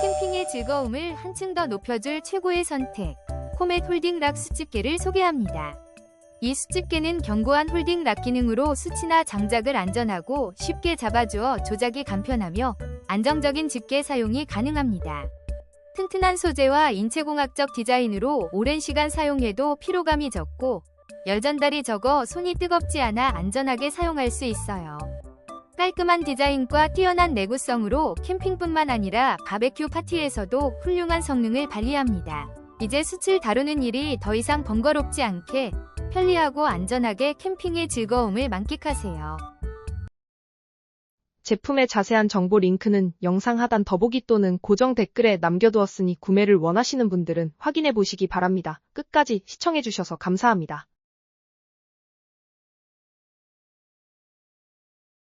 캠핑의 즐거움을 한층 더 높여줄 최고의 선택, 코멧 홀딩 락 수집개를 소개합니다. 이 수집개는 견고한 홀딩 락 기능으로 수치나 장작을 안전하고 쉽게 잡아주어 조작이 간편하며 안정적인 집게 사용이 가능합니다. 튼튼한 소재와 인체공학적 디자인으로 오랜 시간 사용해도 피로감이 적고 열 전달이 적어 손이 뜨겁지 않아 안전하게 사용할 수 있어요. 깔끔한 디자인과 뛰어난 내구성으로 캠핑뿐만 아니라 바베큐 파티에서도 훌륭한 성능을 발휘합니다. 이제 숯을 다루는 일이 더 이상 번거롭지 않게 편리하고 안전하게 캠핑의 즐거움을 만끽하세요. 제품의 자세한 정보 링크는 영상 하단 더보기 또는 고정 댓글에 남겨두었으니 구매를 원하시는 분들은 확인해 보시기 바랍니다. 끝까지 시청해주셔서 감사합니다.